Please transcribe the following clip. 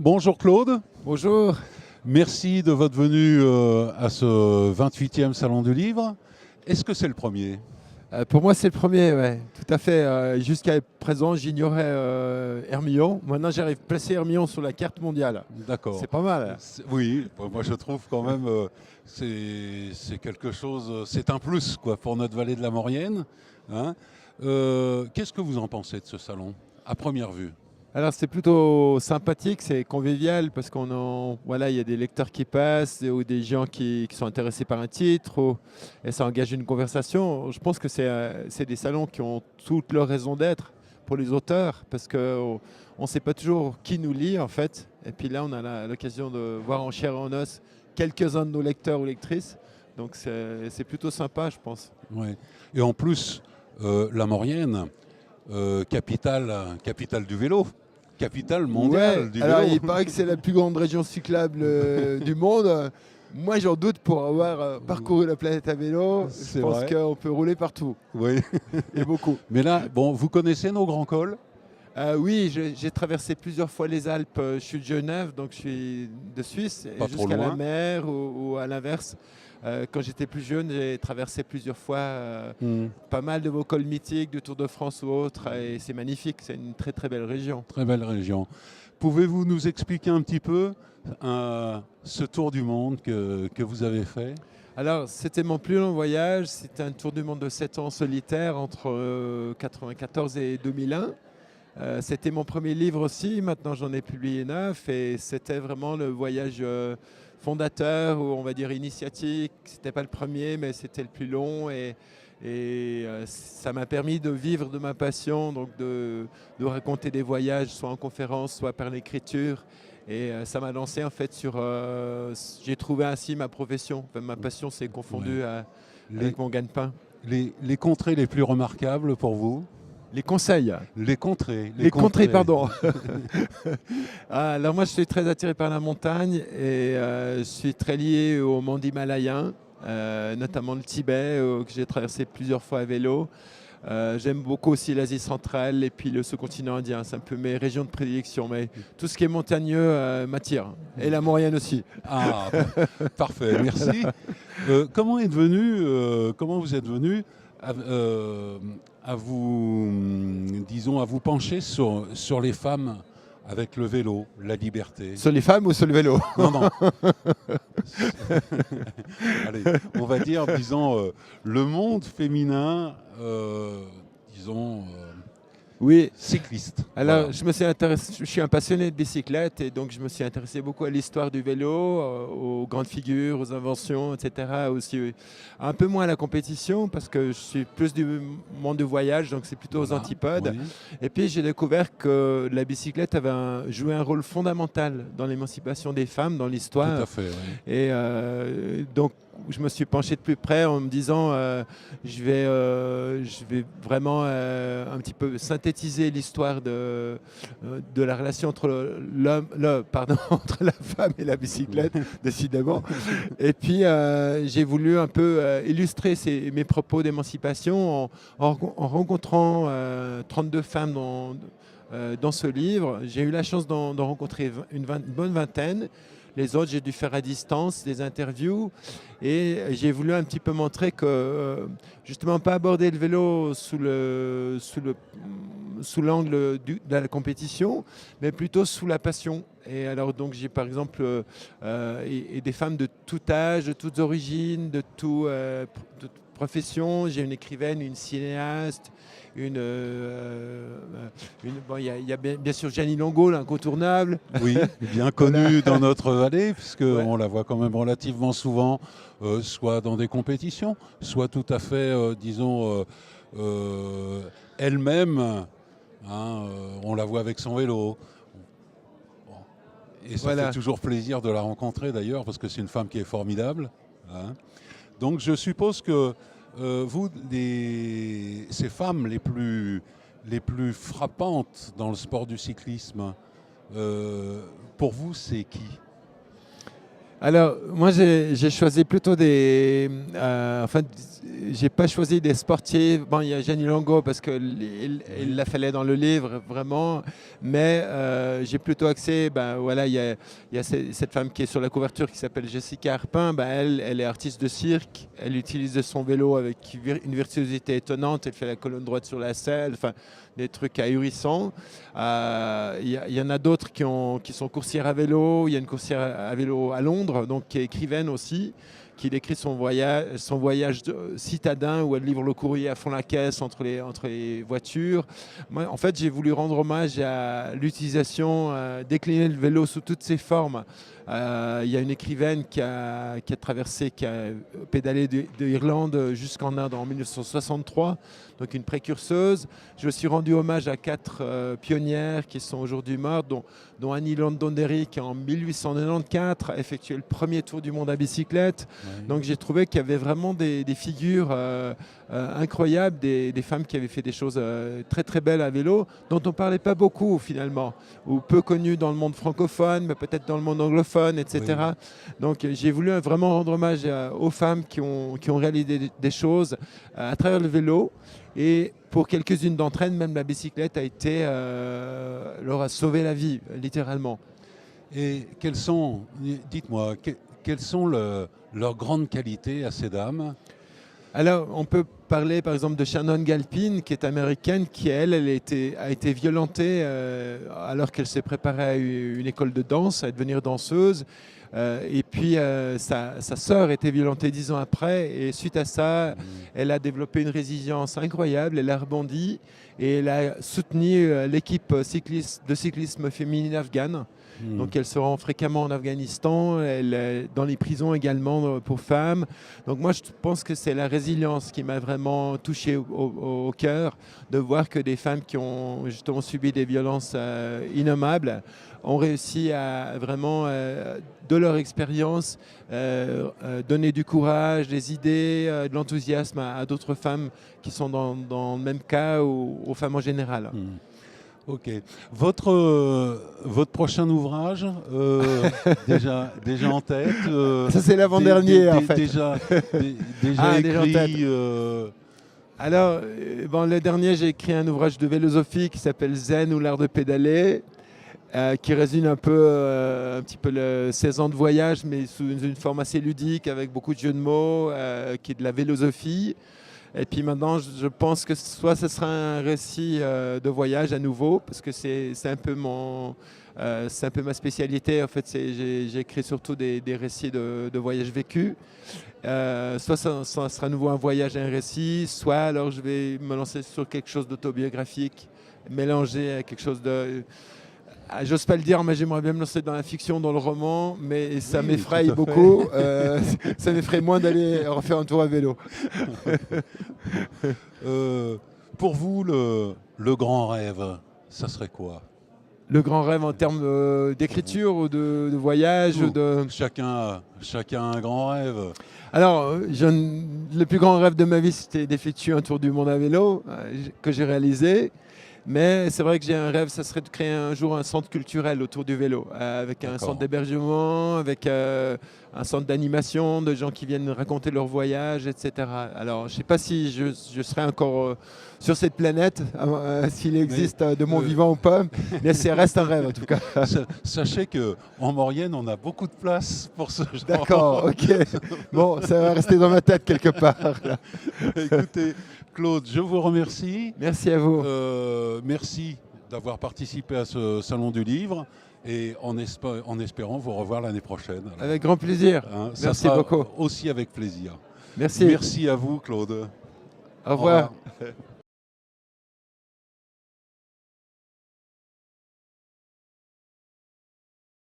Bonjour Claude, Bonjour. merci de votre venue à ce 28e Salon du Livre. Est-ce que c'est le premier? Pour moi, c'est le premier, ouais, tout à fait. Jusqu'à présent, j'ignorais Hermion. Maintenant, j'arrive à placer Hermion sur la carte mondiale. D'accord. C'est pas mal. Oui, moi je trouve quand même c'est quelque chose, c'est un plus quoi, pour notre vallée de la Maurienne, hein. Qu'est-ce que vous en pensez de ce salon, à première vue? Alors, c'est plutôt sympathique, c'est convivial parce voilà, il y a des lecteurs qui passent ou des gens qui sont intéressés par un titre et ça engage une conversation. Je pense que c'est des salons qui ont toute leur raison d'être pour les auteurs parce qu'on ne sait pas toujours qui nous lit en fait. Et puis là, on a l'occasion de voir en chair et en os quelques-uns de nos lecteurs ou lectrices. Donc, c'est plutôt sympa, je pense. Ouais. Et en plus, la Maurienne, capitale du vélo, capitale Ouais, mondiale du alors vélo. il paraît que c'est la plus grande région cyclable du monde. Moi, j'en doute pour avoir parcouru la planète à vélo. Je C'est pense vrai. qu'on peut rouler partout, Oui. et beaucoup. Mais là, bon, vous connaissez nos grands cols? Oui, j'ai traversé plusieurs fois les Alpes. Je suis de Genève, donc je suis de Suisse, Pas et trop jusqu'à la loin. mer ou à l'inverse. Quand j'étais plus jeune, j'ai traversé plusieurs fois Hmm. pas mal de vos cols mythiques, du Tour de France ou autres, et c'est magnifique. C'est une très très belle région. Très belle région. Pouvez-vous nous expliquer un petit peu ce tour du monde que vous avez fait? Alors, c'était mon plus long voyage. C'était un tour du monde de 7 ans en solitaire entre 1994 et 2001. C'était mon premier livre aussi. Maintenant, j'en ai publié 9. Et c'était vraiment le voyage fondateur ou on va dire initiatique. C'était pas le premier, mais c'était le plus long. Et ça m'a permis de vivre de ma passion, donc de raconter des voyages, soit en conférence, soit par l'écriture. Et ça m'a lancé en fait sur. J'ai trouvé ainsi ma profession. Enfin, ma passion s'est confondue Ouais. Les, avec mon gagne-pain. les contrées les plus remarquables pour vous? Les conseils. Les contrées. Les contrées, pardon. Alors moi, je suis très attiré par la montagne et je suis très lié au monde himalayen, notamment le Tibet, que j'ai traversé plusieurs fois à vélo. J'aime beaucoup aussi l'Asie centrale et puis le sous-continent indien. C'est un peu mes régions de prédilection. Mais tout ce qui est montagneux m'attire. Et la Maurienne aussi. Ah, parfait, merci. Comment vous êtes venu à vous, disons, à vous pencher sur les femmes avec le vélo, la liberté? Sur les femmes ou sur le vélo? Non, non. Allez, on va dire, disons, le monde féminin, disons, Oui. cycliste. Alors, Voilà. je suis un passionné de bicyclette et donc je me suis intéressé beaucoup à l'histoire du vélo, aux grandes figures, aux inventions, etc. Aussi un peu moins à la compétition parce que je suis plus du monde du voyage, donc c'est plutôt aux Voilà, antipodes. oui, Et puis j'ai découvert que la bicyclette avait joué un rôle fondamental dans l'émancipation des femmes dans tout à l'histoire. fait. Oui. Et donc, je me suis penché de plus près en me disant je vais vraiment un petit peu synthétiser l'histoire de la relation entre entre la femme et la bicyclette, décidément. Et puis, j'ai voulu un peu illustrer mes propos d'émancipation en rencontrant 32 femmes dans ce livre. J'ai eu la chance d'en rencontrer une bonne vingtaine. Les autres, j'ai dû faire à distance des interviews et j'ai voulu un petit peu montrer que justement pas aborder le vélo sous l'angle de la compétition, mais plutôt sous la passion. Et alors donc j'ai par exemple et des femmes de tout âge, de toutes origines, de toute profession. J'ai une écrivaine, une cinéaste, bon, il y a bien sûr Jeannie Longo, l'incontournable. Oui, bien connue dans notre vallée, puisqu'on Ouais. la voit quand même relativement souvent, soit dans des compétitions, soit tout à fait, disons, elle-même. On la voit avec son vélo. Bon. Et ça fait Voilà. toujours plaisir de la rencontrer d'ailleurs, parce que c'est une femme qui est formidable, hein. Donc je suppose que vous, ces femmes les plus frappantes dans le sport du cyclisme, pour vous, c'est qui? Alors, moi, j'ai choisi plutôt des. Enfin, j'ai pas choisi des sportifs. Bon, il y a Gianni Longo parce qu'il la fallait dans le livre, vraiment. Mais j'ai plutôt axé. Ben, voilà, il y a cette femme qui est sur la couverture qui s'appelle Jessica Harpin. Ben, elle est artiste de cirque. Elle utilise son vélo avec une virtuosité étonnante. Elle fait la colonne droite sur la selle. Enfin, des trucs ahurissants. Il y en a d'autres qui sont coursières à vélo. Il y a une coursière à vélo à Londres, donc qui est écrivaine aussi, qui décrit son voyage citadin où elle livre le courrier à fond la caisse entre les voitures. Moi, en fait, j'ai voulu rendre hommage à l'utilisation, décliner le vélo sous toutes ses formes. Il y a une écrivaine qui a pédalé d'Irlande jusqu'en Inde en 1963, donc une précurseuse. J'ai aussi rendu hommage à 4 pionnières qui sont aujourd'hui mortes, dont Annie Londonderry qui en 1894 a effectué le premier tour du monde à bicyclette. Oui. Donc j'ai trouvé qu'il y avait vraiment des figures incroyables, des femmes qui avaient fait des choses très très belles à vélo, dont on ne parlait pas beaucoup finalement, ou peu connues dans le monde francophone, mais peut-être dans le monde anglophone, etc. Oui. Donc j'ai voulu vraiment rendre hommage aux femmes qui ont réalisé des choses à travers le vélo. Et pour quelques-unes d'entre elles, même la bicyclette leur a sauvé la vie, littéralement. Et dites-moi, quelles sont leurs grandes qualités à ces dames ? Alors, on peut parler par exemple de Shannon Galpin, qui est américaine, qui a été violentée alors qu'elle s'est préparée à une école de danse, à devenir danseuse. Et puis sa sœur a été violentée 10 ans après, et suite à ça, elle a développé une résilience incroyable, elle a rebondi et elle a soutenu l'équipe de cyclisme féminine afghane. Donc elle se rend fréquemment en Afghanistan, dans les prisons également pour femmes. Donc moi je pense que c'est la résilience qui m'a vraiment touché au cœur, de voir que des femmes qui ont justement subi des violences innommables ont réussi à vraiment, de leur expérience, donner du courage, des idées, de l'enthousiasme à d'autres femmes qui sont dans le même cas, ou aux femmes en général. Ok. Votre prochain ouvrage, déjà en tête. Ça c'est l'avant-dernier en fait. Déjà écrit. Alors, le dernier, j'ai écrit un ouvrage de philosophie qui s'appelle Zen ou l'art de pédaler, qui résume un petit peu 16 ans de voyage, mais sous une forme assez ludique, avec beaucoup de jeux de mots, qui est de la philosophie. Et puis maintenant, je pense que soit ce sera un récit de voyage à nouveau, parce que c'est un peu ma spécialité. En fait, j'ai écrit surtout des récits de voyages vécus. Soit ça sera à nouveau un voyage et un récit, soit alors je vais me lancer sur quelque chose d'autobiographique, mélangé à quelque chose de... J'ose pas le dire, mais j'aimerais bien me lancer dans la fiction, dans le roman, mais ça m'effraie beaucoup. Ça m'effraie moins d'aller refaire un tour à vélo. Pour vous, le grand rêve, ça serait quoi ? Le grand rêve en termes d'écriture ou de voyage Chacun a un grand rêve. Alors, le plus grand rêve de ma vie, c'était d'effectuer un tour du monde à vélo que j'ai réalisé. Mais c'est vrai que j'ai un rêve, ça serait de créer un jour un centre culturel autour du vélo, avec un centre d'hébergement, avec un centre d'animation, de gens qui viennent raconter leur voyage, etc. Alors, je ne sais pas si je serai encore sur cette planète, s'il existe de mon vivant ou pas, mais ça reste un rêve en tout cas. Sachez qu'en Maurienne, on a beaucoup de place pour ce genre. D'accord, ok. Bon, ça va rester dans ma tête quelque part. Là. Écoutez, Claude, je vous remercie. Merci à vous. Merci d'avoir participé à ce Salon du Livre, et en espérant vous revoir l'année prochaine. Alors, avec grand plaisir. Merci beaucoup. Aussi avec plaisir. Merci. Merci à vous, Claude. Au revoir. Au revoir.